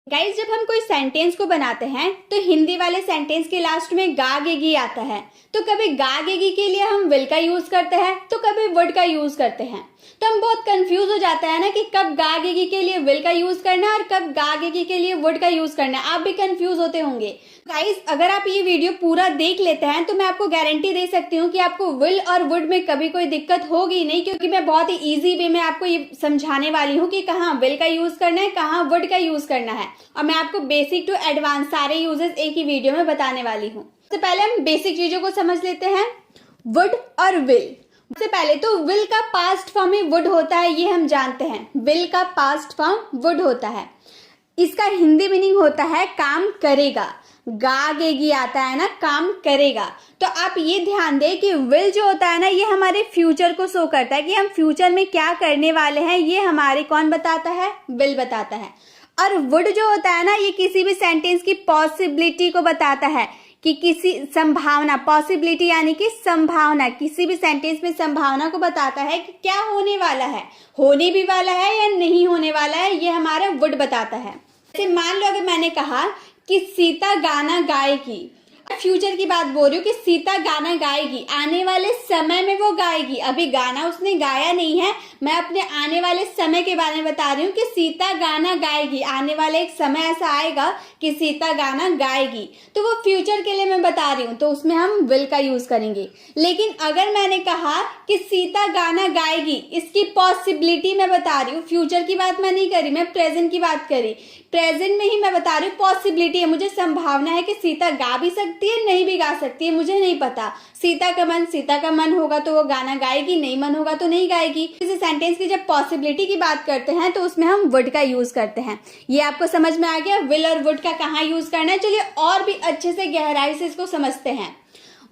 Guys, जब हम कोई सेंटेंस को बनाते हैं तो हिंदी वाले सेंटेंस के लास्ट में गा गेगी आता है। तो कभी गा गेगी के लिए हम विल का यूज करते हैं तो कभी वुड का यूज करते हैं। तो हम बहुत कंफ्यूज हो जाते हैं ना कि कब गा गेगी के लिए विल का यूज करना है और कब गा गेगी के लिए वुड का यूज करना है। आप भी कंफ्यूज होते होंगे। गाइस, अगर आप ये वीडियो पूरा देख लेते हैं तो मैं आपको गारंटी दे सकती हूँ कि आपको विल और वुड में कभी कोई दिक्कत होगी नहीं, क्योंकि मैं बहुत ही इजी वे में आपको ये समझाने वाली हूँ कि कहाँ विल का यूज करना है, कहाँ वुड का यूज करना है। और मैं आपको बेसिक टू एडवांस सारे यूजेस एक ही वीडियो में बताने वाली हूँ। सबसे पहले हम बेसिक चीजों को समझ लेते हैं, वुड और विल। सबसे पहले तो विल का पास्ट फॉर्म ही वुड होता है, ये हम जानते हैं। विल का पास्ट फॉर्म वुड होता है। इसका हिंदी मीनिंग होता है काम करेगा। गा गेगी आता है ना, काम करेगा। तो आप ये ध्यान दें कि विल जो होता है ना, ये हमारे फ्यूचर को शो करता है कि हम फ्यूचर में क्या करने वाले हैं। ये हमारे कौन बताता है? विल बताता है। और वुड जो होता है ना, ये किसी भी सेंटेंस की पॉसिबिलिटी को बताता है कि किसी संभावना, पॉसिबिलिटी यानी कि संभावना, किसी भी सेंटेंस में संभावना को बताता है कि क्या होने वाला है, होने भी वाला है या नहीं होने वाला है। ये हमारा वुड बताता है। जैसे मान लो अगर मैंने कहा कि सीता गाना गाएगी, फ्यूचर की बात बोल रही हूँ कि सीता गाना गाएगी, आने वाले समय में वो गाएगी। अभी गाना उसने गाया नहीं है, मैं अपने आने वाले समय के बारे में बता रही हूँ कि सीता गाना गाएगी। आने वाले एक समय ऐसा आएगा कि सीता गाना गाएगी, तो वो फ्यूचर के लिए मैं बता रही हूँ, तो उसमें हम विल का यूज करेंगे। लेकिन अगर मैंने कहा कि सीता गाना गाएगी, इसकी पॉसिबिलिटी मैं बता रही हूँ, फ्यूचर की बात मैं नहीं करी, मैं प्रेजेंट की बात करी। प्रेजेंट में ही मैं बता रही हूँ पॉसिबिलिटी है, मुझे संभावना है कि सीता गा भी सकती है, नहीं भी गा सकती है, मुझे नहीं पता। सीता का मन होगा तो वो गाना गाएगी, नहीं मन होगा तो नहीं गाएगी। इस सेंटेंस की जब पॉसिबिलिटी की बात करते हैं तो उसमें हम वुड का यूज करते हैं। ये आपको समझ में आ गया विल और वुड का कहाँ यूज करना है। चलिए और भी अच्छे से गहराई से इसको समझते हैं।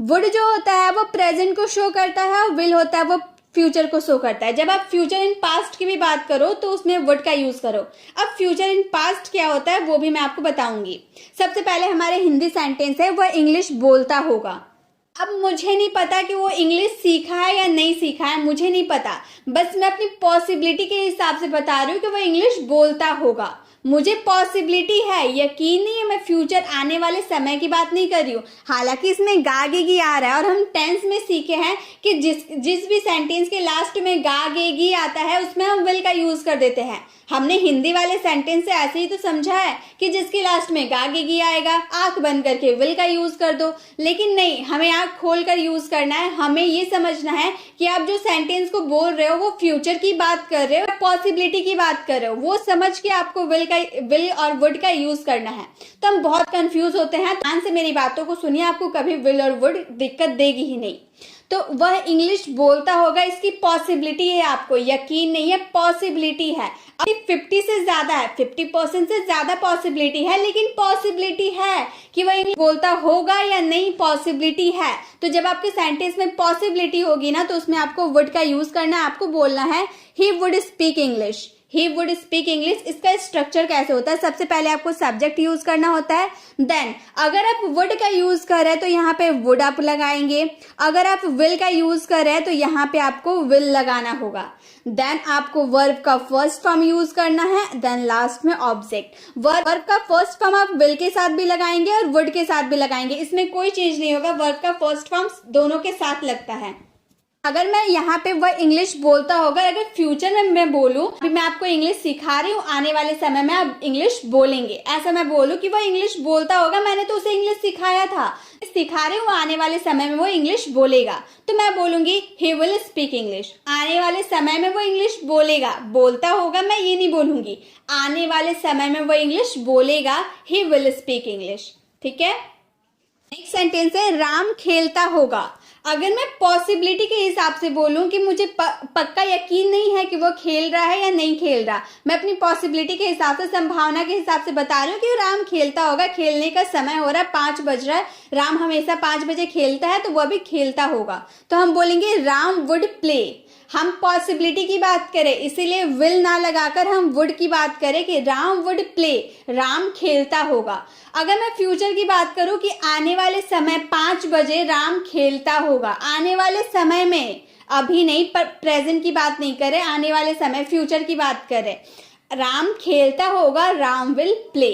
वुड जो होता है वो प्रेजेंट को शो करता है और विल होता है वो फ्यूचर को शो करता है। जब आप फ्यूचर इन पास्ट की भी बात करो तो उसमें वुड का यूज करो। अब फ्यूचर इन पास्ट क्या होता है वो भी मैं आपको बताऊंगी। सबसे पहले हमारे हिंदी सेंटेंस है, वह इंग्लिश बोलता होगा। अब मुझे नहीं पता कि वो इंग्लिश सीखा है या नहीं सीखा है, मुझे नहीं पता। बस मैं अपनी पॉसिबिलिटी के हिसाब से बता रही हूँ कि वो इंग्लिश बोलता होगा। मुझे पॉसिबिलिटी है, यकीन नहीं है। मैं फ्यूचर आने वाले समय की बात नहीं कर रही हूँ। हालांकि इसमें गा गेगी आ रहा है और हम टेंस में सीखे हैं कि जिस भी सेंटेंस के लास्ट में गा गेगी आता है उसमें हम विल का यूज कर देते हैं। हमने हिंदी वाले सेंटेंस से ऐसे ही तो समझा है कि जिसके लास्ट में गा गेगी आएगा, आंख बंद करके विल का यूज कर दो। लेकिन नहीं, हमें आंख खोल कर यूज करना है। हमें ये समझना है कि आप जो सेंटेंस को बोल रहे हो वो फ्यूचर की बात कर रहे हो, पॉसिबिलिटी की बात कर रहे हो, वो समझ के आपको विल और वुड का यूज करना है। तो हम बहुत कंफ्यूज होते हैं। ध्यान से मेरी बातों को सुनिए, आपको कभी विल और वुड दिक्कत देगी ही नहीं। तो वह इंग्लिश बोलता होगा, इसकी पॉसिबिलिटी है, आपको यकीन नहीं है, पॉसिबिलिटी है। अभी 50 से ज्यादा है, 50% से ज्यादा पॉसिबिलिटी है, लेकिन पॉसिबिलिटी है कि वह इंग्लिश बोलता होगा या नहीं, पॉसिबिलिटी है। तो जब आपके सेंटेंस में पॉसिबिलिटी होगी ना तो उसमें आपको वुड का यूज करना है। आपको बोलना है he would speak English, he would speak English. इसका स्ट्रक्चर कैसे होता है? सबसे पहले आपको सब्जेक्ट यूज करना होता है। देन अगर आप वुड का यूज कर रहे हैं तो यहाँ पे वुड आप लगाएंगे। अगर आप विल का यूज कर रहे हैं तो यहाँ पे आपको विल लगाना होगा। देन आपको वर्ब का फर्स्ट फॉर्म यूज करना है। देन लास्ट में ऑब्जेक्ट। वर्ब का फर्स्ट फॉर्म आप विल के साथ भी लगाएंगे और वुड के साथ भी लगाएंगे, इसमें कोई चीज नहीं होगा। वर्ब का फर्स्ट फॉर्म दोनों के साथ लगता है। अगर मैं यहाँ पे वह इंग्लिश बोलता होगा, अगर फ्यूचर में मैं बोलूं, अभी मैं आपको इंग्लिश सिखा रही हूँ, आने वाले समय में आप इंग्लिश बोलेंगे, ऐसा मैं बोलूं कि वह इंग्लिश बोलता होगा, मैंने तो उसे इंग्लिश सिखाया था, सिखा रही हूँ, आने वाले समय में वो इंग्लिश बोलेगा, तो मैं बोलूंगी ही विल स्पीक इंग्लिश। आने वाले समय में वो इंग्लिश बोलेगा, बोलता होगा मैं ये नहीं बोलूंगी, आने वाले समय में वो इंग्लिश बोलेगा, ही विल स्पीक इंग्लिश। ठीक है। नेक्स्ट सेंटेंस है राम खेलता होगा। अगर मैं पॉसिबिलिटी के हिसाब से बोलूं कि मुझे पक्का यकीन नहीं है कि वो खेल रहा है या नहीं खेल रहा, मैं अपनी पॉसिबिलिटी के हिसाब से, संभावना के हिसाब से बता रही हूँ कि राम खेलता होगा, खेलने का समय हो रहा है, 5 बज रहा है, राम हमेशा 5 बजे खेलता है तो वह भी खेलता होगा, तो हम बोलेंगे राम वुड प्ले। हम पॉसिबिलिटी की बात करें इसीलिए विल ना लगाकर हम वुड की बात करें कि राम वुड प्ले, राम खेलता होगा। अगर मैं फ्यूचर की बात करूं कि आने वाले समय 5 बजे राम खेलता होगा, आने वाले समय में, अभी नहीं, पर प्रेजेंट की बात नहीं करें, आने वाले समय फ्यूचर की बात करें। राम खेलता होगा, राम विल प्ले।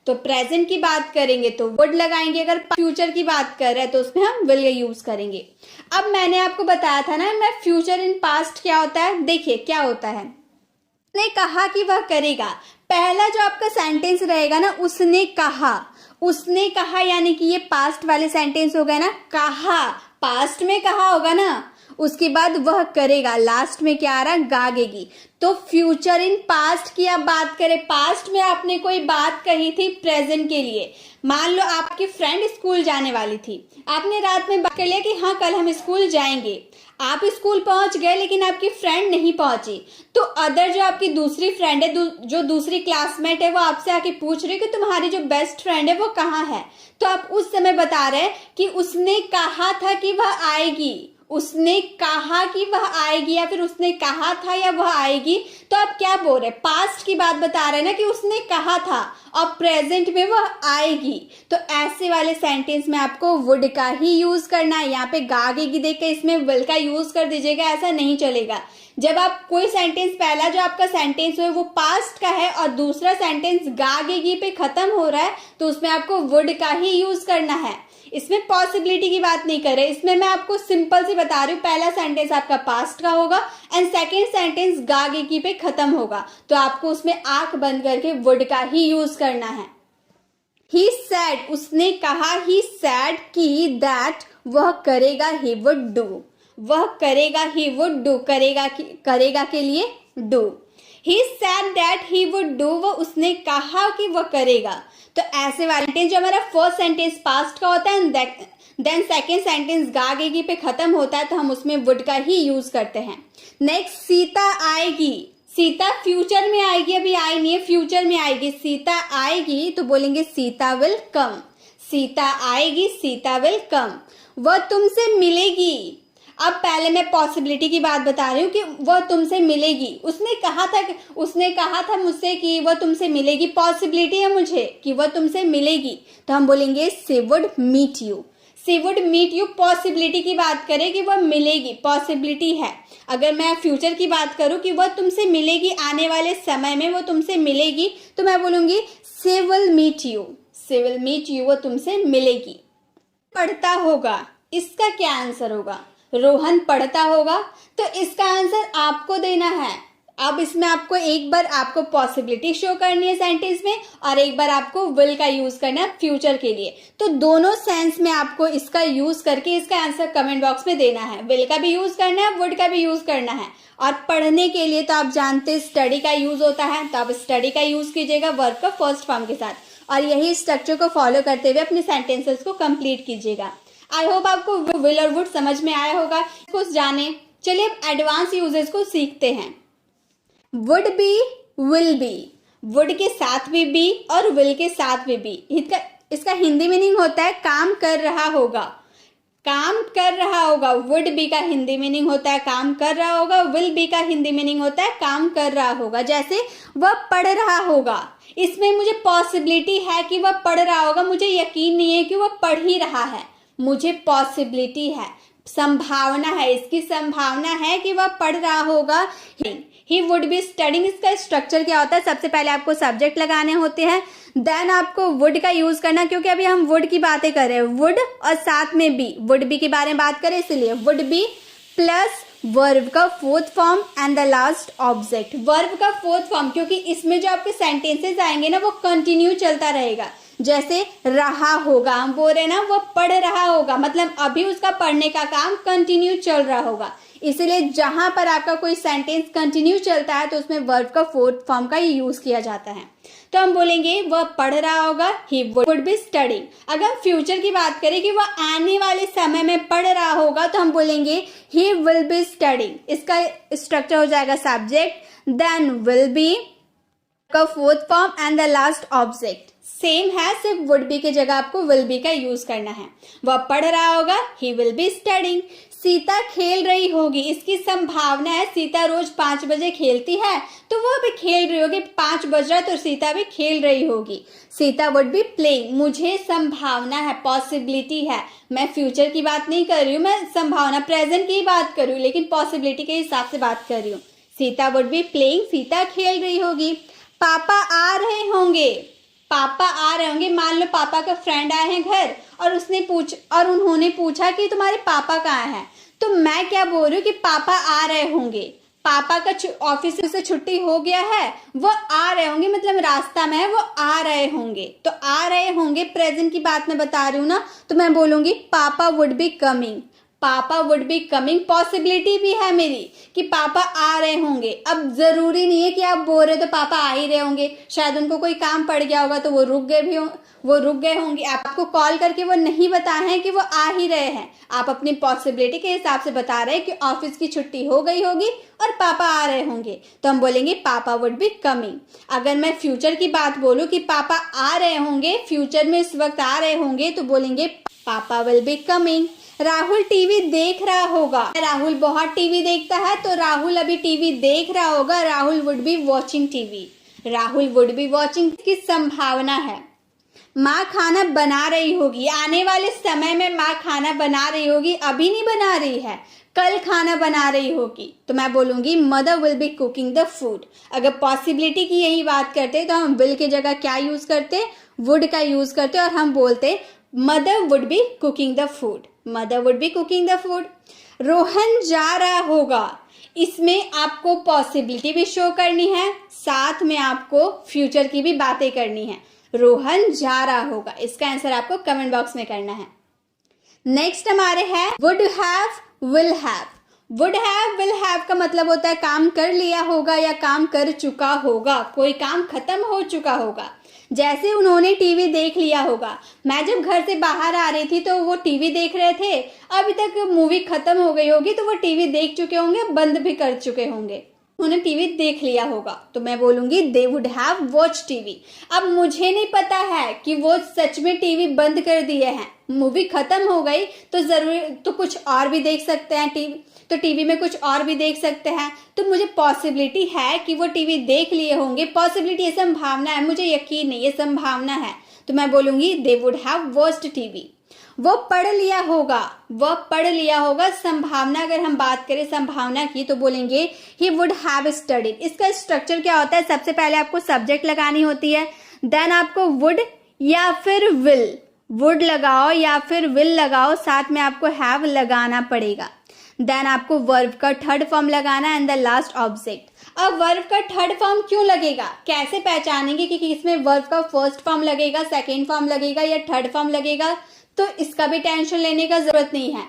तो प्रेजेंट की बात करेंगे तो वुड लगाएंगे, अगर फ्यूचर की बात कर रहे हैं तो उसमें हम विल यूज करेंगे। अब मैंने आपको बताया था ना मैं फ्यूचर इन पास्ट क्या होता है। देखिए क्या होता है, उसने कहा कि वह करेगा। पहला जो आपका सेंटेंस रहेगा ना, उसने कहा, उसने कहा यानी कि ये पास्ट वाले सेंटेंस हो गए ना, कहा पास्ट में कहा होगा ना। उसके बाद वह करेगा, लास्ट में क्या आ रहा, गागेगी। तो फ्यूचर इन पास्ट की आप बात करें, पास्ट में आपने कोई बात कही थी प्रेजेंट के लिए। मान लो आपकी फ्रेंड स्कूल जाने वाली थी, आपने रात में बात कर लिया कि हाँ कल हम स्कूल जाएंगे। आप स्कूल पहुंच गए लेकिन आपकी फ्रेंड नहीं पहुंची, तो अदर जो आपकी दूसरी फ्रेंड है, जो दूसरी क्लासमेट है, वो आपसे आके पूछ रही है कि तुम्हारी जो बेस्ट फ्रेंड है वो कहाँ है। तो आप उस समय बता रहे हैं कि उसने कहा था कि वह आएगी, उसने कहा कि वह आएगी, या फिर उसने कहा था या वह आएगी। तो आप क्या बोल रहे हैं, पास्ट की बात बता रहे हैं ना कि उसने कहा था और प्रेजेंट में वह आएगी। तो ऐसे वाले सेंटेंस में आपको वुड का ही यूज करना है। यहाँ पे गागेगी देख के इसमें विल का यूज कर दीजिएगा, ऐसा नहीं चलेगा। जब आप कोई सेंटेंस, पहला जो आपका सेंटेंस है वो पास्ट का है और दूसरा सेंटेंस गागेगी पे खत्म हो रहा है, तो उसमें आपको वुड का ही यूज करना है। इसमें पॉसिबिलिटी की बात नहीं कर रहे, इसमें मैं आपको सिंपल सी बता रही हूँ। पहला सेंटेंस आपका पास्ट का होगा एंड सेकेंड सेंटेंस गागेगी पे खत्म होगा, तो आपको उसमें आंख बंद करके वुड का ही यूज करना है। ही सैड, उसने कहा, ही सैड की दैट वह करेगा, ही वुड डू, वह करेगा, ही वुड डू, करेगा के लिए do. He sad that he would do, वो उसने कहा कि वह करेगा। तो ऐसे वाले जो हमारा फर्स्ट सेंटेंस पास्ट का होता है देन सेकेंड सेंटेंस गागेगी पे खत्म होता है, तो हम उसमें वुड का ही यूज करते हैं। नेक्स्ट, सीता आएगी, सीता फ्यूचर में आएगी, अभी आई नहीं है, फ्यूचर में आएगी। सीता आएगी तो बोलेंगे सीता विल कम, सीता आएगी, सीता विल कम। वह तुमसे मिलेगी, अब पहले मैं पॉसिबिलिटी की बात बता रही हूँ कि वह तुमसे मिलेगी। उसने कहा था मुझसे कि वह तुमसे मिलेगी, पॉसिबिलिटी है मुझे कि वह तुमसे मिलेगी, तो हम बोलेंगे she would meet you, she would meet you. Possibility की बात करें कि वह मिलेगी, पॉसिबिलिटी है। अगर मैं फ्यूचर की बात करूं कि वह तुमसे मिलेगी, आने वाले समय में वो तुमसे मिलेगी, तो मैं बोलूंगी she will meet you, she will meet you, वो तुमसे मिलेगी। पढ़ता होगा, इसका क्या आंसर होगा, रोहन पढ़ता होगा, तो इसका आंसर आपको देना है। अब इसमें आपको एक बार आपको पॉसिबिलिटी शो करनी है सेंटेंस में और एक बार आपको विल का यूज करना है फ्यूचर के लिए। तो दोनों सेंस में आपको इसका यूज करके इसका आंसर कमेंट बॉक्स में देना है। विल का भी यूज करना है, वुड का भी यूज करना है। और पढ़ने के लिए तो आप जानते हैं स्टडी का यूज होता है, तो आप स्टडी का यूज कीजिएगा वर्ब का फर्स्ट फॉर्म के साथ, और यही स्ट्रक्चर को फॉलो करते हुए अपने सेंटेंसेस को कंप्लीट कीजिएगा। आई होप आपको विल और वुड समझ में आया होगा। इसको जाने, चलिए अब एडवांस यूजेस को सीखते हैं। Would be, will be, would के साथ भी बी और विल के साथ भी बी। इसका हिंदी मीनिंग होता है काम कर रहा होगा, काम कर रहा होगा। वुड बी का हिंदी मीनिंग होता है काम कर रहा होगा, विल बी का हिंदी मीनिंग होता है काम कर रहा होगा। जैसे वह पढ़ रहा होगा, इसमें मुझे पॉसिबिलिटी है कि वह पढ़ रहा होगा, मुझे यकीन नहीं है कि वह पढ़ ही रहा है, मुझे पॉसिबिलिटी है, संभावना है, इसकी संभावना है कि वह पढ़ रहा होगा। ही वुड बी स्टडिंग, इसका स्ट्रक्चर क्या होता है, सबसे पहले आपको सब्जेक्ट लगाने होते हैं, देन आपको वुड का यूज करना, क्योंकि अभी हम वुड की बातें कर रहे हैं, वुड और साथ में बी, वुड बी के बारे में बात करें, इसलिए वुड बी प्लस वर्ब का fourth form and the last object. Verb का फोर्थ फॉर्म, क्योंकि इसमें जो आपके सेंटेंसेस आएंगे ना वो कंटिन्यू चलता रहेगा। जैसे रहा होगा, हम बोल रहे ना वो पढ़ रहा होगा, मतलब अभी उसका पढ़ने का काम कंटिन्यू चल रहा होगा। इसलिए जहां पर आपका कोई सेंटेंस कंटिन्यू चलता है तो उसमें वर्ब का फोर्थ फॉर्म का ही यूज किया जाता है। तो हम बोलेंगे वह पढ़ रहा होगा, ही वुड बी स्टडिंग। अगर फ्यूचर की बात करें कि वह आने वाले समय में पढ़ रहा होगा, तो हम बोलेंगे ही विल बी स्टडिंग। इसका स्ट्रक्चर हो जाएगा सब्जेक्ट देन विल बी का fourth form and the last object. Same है, सिर्फ वुड बी की जगह आपको विल बी का यूज करना है। वह पढ़ रहा होगा, he will be studying. Sita खेल रही होगी, इसकी संभावना है, सीता रोज 5 बजे खेलती है, तो वह भी खेल रही होगी, 5 बज रहा है तो सीता भी खेल रही होगी। सीता वुड बी प्लेइंग, मुझे संभावना है, पॉसिबिलिटी है, मैं फ्यूचर की बात नहीं कर रही हूँ, मैं संभावना प्रेजेंट की बात कर रही हूँ, लेकिन पॉसिबिलिटी के हिसाब से बात कर रही हूँ। Sita would be playing, Sita खेल रही होगी। पापा आ रहे होंगे, पापा आ रहे होंगे। मान लो पापा का फ्रेंड आए हैं घर और उन्होंने पूछा कि तुम्हारे पापा कहाँ हैं, तो मैं क्या बोल रही हूँ कि पापा आ रहे होंगे। पापा का ऑफिस से छुट्टी हो गया है, वो आ रहे होंगे, मतलब रास्ता में है, वो आ रहे होंगे। तो आ रहे होंगे प्रेजेंट की बात मैं बता रही हूँ ना, तो मैं बोलूंगी पापा वुड बी कमिंग। पापा वुड बी कमिंग पॉसिबिलिटी भी है मेरी कि पापा आ रहे होंगे। अब जरूरी नहीं है कि आप बोल रहे हो तो पापा आ ही रहे होंगे, शायद उनको कोई काम पड़ गया होगा तो वो रुक गए होंगे। आपको कॉल करके वो नहीं बताए हैं कि वो आ ही रहे हैं, आप अपनी पॉसिबिलिटी के हिसाब से बता रहे हैं कि ऑफिस की छुट्टी हो गई होगी और पापा आ रहे होंगे, तो हम बोलेंगे पापा वुड बी कमिंग। अगर मैं फ्यूचर की बात बोलूं कि पापा आ रहे होंगे, फ्यूचर में इस वक्त आ रहे होंगे, तो बोलेंगे पापा will be coming. Rahul TV देख रहा होगा, राहुल बहुत टीवी देखता है, तो राहुल अभी टीवी देख रहा होगा, Rahul would be watching TV. Rahul would be watching की संभावना है। माँ खाना बना रही होगी, आने वाले समय में माँ खाना बना रही होगी, अभी नहीं बना रही है, कल खाना बना रही होगी, तो मैं बोलूंगी mother will be cooking the food. अगर पॉसिबिलिटी की यही बात करते तो हम विल की जगह क्या यूज करते, वुड का यूज करते और हम बोलते mother would be cooking the food. Mother would be cooking the food. Rohan जा रहा होगा, इसमें आपको पॉसिबिलिटी भी शो करनी है, साथ में आपको फ्यूचर की भी बातें करनी है। रोहन जा रहा होगा, इसका आंसर आपको कमेंट बॉक्स में करना है। नेक्स्ट हमारे है would have will have. Would have will have का मतलब होता है काम कर लिया होगा या काम कर चुका होगा, कोई काम खत्म हो चुका होगा। जैसे उन्होंने टीवी देख लिया होगा, मैं जब घर से बाहर आ रही थी तो वो टीवी देख रहे थे, अभी तक मूवी खत्म हो गई होगी, तो वो टीवी देख चुके होंगे, बंद भी कर चुके होंगे, उन्होंने टीवी देख लिया होगा, तो मैं बोलूंगी they would have watch TV. अब मुझे नहीं पता है कि वो सच में टीवी बंद कर दिए हैं, मूवी खत्म हो गई तो जरूरी तो कुछ और भी देख सकते हैं, टीवी में कुछ और भी देख सकते हैं, तो मुझे पॉसिबिलिटी है कि वो टीवी देख लिए होंगे। पॉसिबिलिटी ये संभावना है, मुझे यकीन नहीं, ये संभावना है, तो मैं बोलूंगी they would have watched TV. वो पढ़ लिया होगा, वह पढ़ लिया होगा। संभावना अगर हम बात करें संभावना की तो बोलेंगे ही वुड हैव स्टडीड। इसका स्ट्रक्चर क्या होता है, सबसे पहले आपको सब्जेक्ट लगानी होती है, देन आपको वुड या फिर विल, वुड लगाओ या फिर विल लगाओ, साथ में आपको हैव लगाना पड़ेगा, देन आपको वर्ब का थर्ड फॉर्म लगाना एंड द लास्ट ऑब्जेक्ट। अब वर्ब का थर्ड फॉर्म क्यों लगेगा, कैसे पहचानेंगे कि इसमें वर्ब का फर्स्ट फॉर्म लगेगा, सेकेंड फॉर्म लगेगा या थर्ड फॉर्म लगेगा, तो इसका भी टेंशन लेने का जरूरत नहीं है।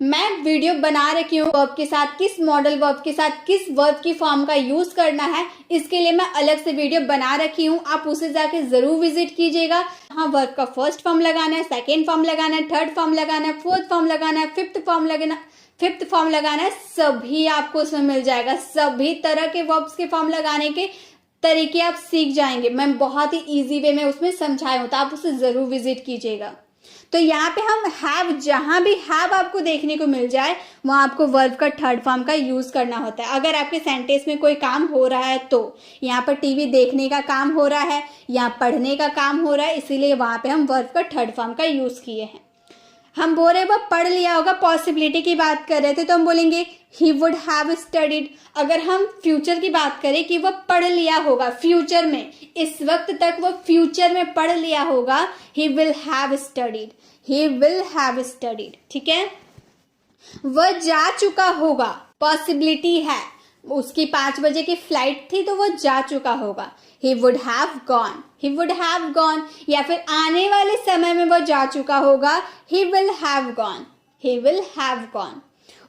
मैं वीडियो बना रखी हूँ वर्ब के साथ, किस मॉडल वर्ब के साथ किस वर्ब की फॉर्म का यूज करना है, इसके लिए मैं अलग से वीडियो बना रखी हूँ, आप उसे जाके जरूर विजिट कीजिएगा। हाँ, वर्ब का फर्स्ट फॉर्म लगाना है, सेकेंड फॉर्म लगाना है, थर्ड फॉर्म लगाना है, फोर्थ फॉर्म लगाना है, फिफ्थ फॉर्म लगाना है, सभी आपको उसमें मिल जाएगा। सभी तरह के वर्ब्स के फॉर्म लगाने के तरीके आप सीख जाएंगे, मैं बहुत ही इजी वे में उसमें समझाया हूं, तो आप उसे जरूर विजिट कीजिएगा। तो यहाँ पे हम हैव, जहां भी हैव आपको देखने को मिल जाए वहां आपको वर्ब का थर्ड फॉर्म का यूज करना होता है। अगर आपके सेंटेंस में कोई काम हो रहा है, तो यहाँ पर टीवी देखने का काम हो रहा है, यहाँ पढ़ने का काम हो रहा है, इसीलिए वहां पे हम वर्ब का थर्ड फॉर्म का यूज किए हैं। हम बोल रहे वो पढ़ लिया होगा, पॉसिबिलिटी की बात कर रहे थे, तो हम बोलेंगे ही वुड हैव स्टडीड। अगर हम फ्यूचर की बात करें कि वह पढ़ लिया होगा, फ्यूचर में, इस वक्त तक वो फ्यूचर में पढ़ लिया होगा, ही will have studied, he will have studied. ठीक है, वह जा चुका होगा, पॉसिबिलिटी है, उसकी 5 बजे की फ्लाइट थी तो वो जा चुका होगा, he would have gone, he would have gone। या फिर आने वाले समय में वो जा चुका होगा, he will have gone, he will have gone।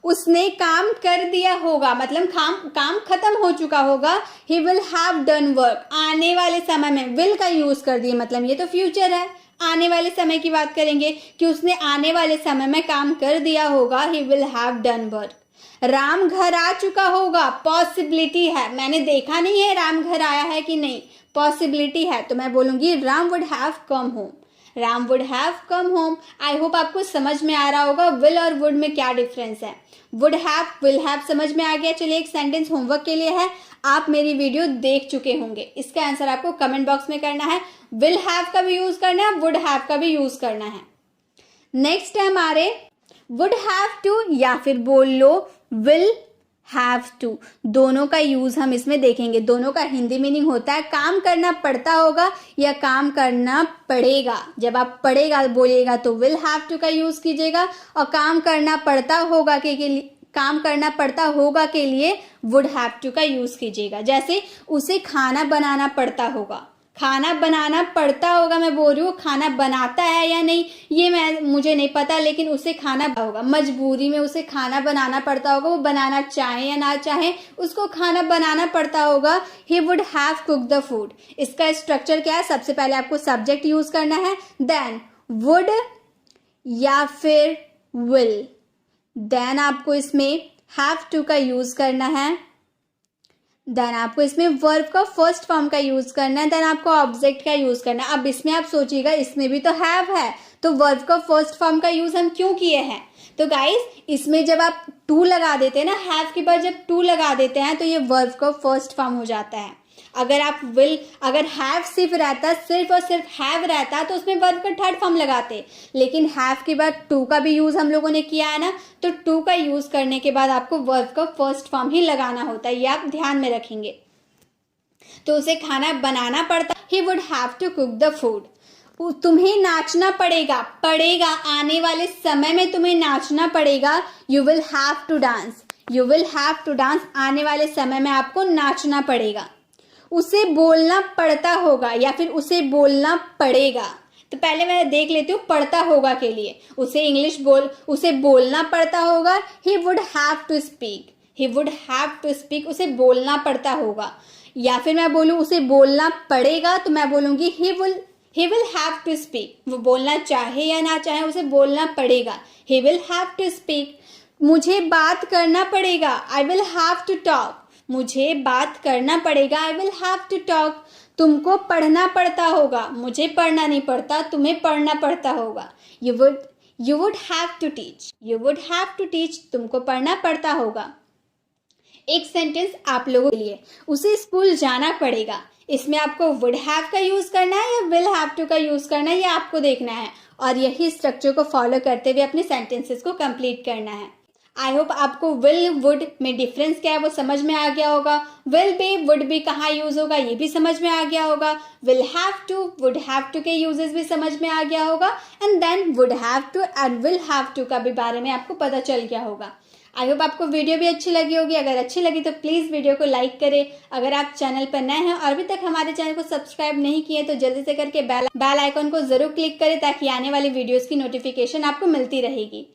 उसने काम कर दिया होगा, मतलब काम खत्म हो चुका होगा, he will have done work। आने वाले समय में will का यूज कर दिए, मतलब ये तो फ्यूचर है, आने वाले समय की बात करेंगे कि उसने आने वाले समय में काम कर दिया होगा, he will have done work। Ram घर आ चुका होगा, पॉसिबिलिटी है, मैंने देखा नहीं है राम घर आया है कि नहीं, पॉसिबिलिटी है, तो मैं बोलूंगी Ram would have come home, Ram would have come home. I hope आपको समझ में आ रहा होगा विल और वुड में क्या डिफरेंस है। वुड हैव, विल हैव समझ में आ गया। चलिए एक सेंटेंस होमवर्क के लिए है, आप मेरी वीडियो देख चुके होंगे, इसका आंसर आपको कमेंट बॉक्स में करना है। विल हैव का भी यूज करना है, वुड हैव का भी यूज करना है। नेक्स्ट है हमारे वुड हैव टू, या फिर बोल लो विल हैव टू, दोनों का यूज हम इसमें देखेंगे। दोनों का हिंदी मीनिंग होता है काम करना पड़ता होगा या काम करना पड़ेगा। जब आप पड़ेगा बोलिएगा तो विल हैव टू का यूज कीजिएगा, और काम करना पड़ता होगा के लिए वुड हैव टू का यूज कीजिएगा। जैसे उसे खाना बनाना पड़ता होगा, खाना बनाना पड़ता होगा, मैं बोल रही हूँ खाना बनाता है या नहीं ये मुझे नहीं पता, लेकिन उसे खाना होगा, मजबूरी में उसे खाना बनाना पड़ता होगा, वो बनाना चाहे या ना चाहे उसको खाना बनाना पड़ता होगा। He would have cook the food. इसका स्ट्रक्चर क्या है, सबसे पहले आपको सब्जेक्ट यूज करना है, देन वुड या फिर विल, देन आपको इसमें हैव टू का यूज करना है, देन आपको इसमें वर्ब का फर्स्ट फॉर्म का यूज करना है, देन आपको ऑब्जेक्ट का यूज करना है। अब इसमें आप सोचिएगा इसमें भी तो हैव है, तो वर्ब का फर्स्ट फॉर्म का यूज हम क्यों किए हैं? तो गाइस इसमें जब आप टू लगा देते हैं ना, हैव के बाद जब टू लगा देते हैं तो ये वर्ब का फर्स्ट फॉर्म हो जाता है। अगर हैव सिर्फ रहता, सिर्फ और सिर्फ हैव रहता तो उसमें वर्ब का थर्ड फॉर्म लगाते, लेकिन हैव के बाद टू का भी यूज हम लोगों ने किया है ना, तो टू का यूज करने के बाद आपको वर्ब का फर्स्ट फॉर्म ही लगाना होता है, ये आप ध्यान में रखेंगे। तो उसे खाना बनाना पड़ता, he would have to cook the food. तुम्हें नाचना पड़ेगा, आने वाले समय में तुम्हें नाचना पड़ेगा, you will have to dance, आने वाले समय में आपको नाचना पड़ेगा। उसे बोलना पड़ता होगा या फिर उसे बोलना पड़ेगा, तो पहले मैं देख लेती हूँ पड़ता होगा के लिए। उसे बोलना पड़ता होगा, he would have to speak, उसे बोलना पड़ता होगा। या फिर मैं बोलूँ उसे बोलना पड़ेगा, तो मैं बोलूंगी he will have to speak. वो बोलना चाहे या ना चाहे उसे बोलना पड़ेगा, he will have to speak. मुझे बात करना पड़ेगा, I will have to talk, मुझे बात करना पड़ेगा, I will have to talk. तुमको पढ़ना पड़ता होगा, मुझे पढ़ना नहीं पड़ता, तुम्हें पढ़ना पड़ता होगा। You would have to teach, तुमको पढ़ना पड़ता होगा। एक सेंटेंस आप लोगों के लिए, उसे स्कूल जाना पड़ेगा, इसमें आपको वुड हैव का यूज करना है या विल हैव टू का यूज करना है, ये आपको देखना है, और यही स्ट्रक्चर को फॉलो करते हुए अपने सेंटेंसेस को कंप्लीट करना है। आई होप आपको विल वुड में डिफरेंस क्या है वो समझ में आ गया होगा। विल बी वुड बी कहाँ यूज होगा ये भी समझ में आ गया होगा। Will have to would have to के यूजेस भी समझ में आ गया होगा, and then would have to and will have to का भी बारे में आपको पता चल गया होगा। आई होप आपको वीडियो भी अच्छी लगी होगी। अगर अच्छी लगी तो प्लीज वीडियो को लाइक करें। अगर आप चैनल पर नए हैं और अभी तक हमारे चैनल को सब्सक्राइब नहीं किए तो जल्दी से करके बेल आइकन को जरूर क्लिक करें, ताकि आने वाली वीडियोस की नोटिफिकेशन आपको मिलती रहेगी।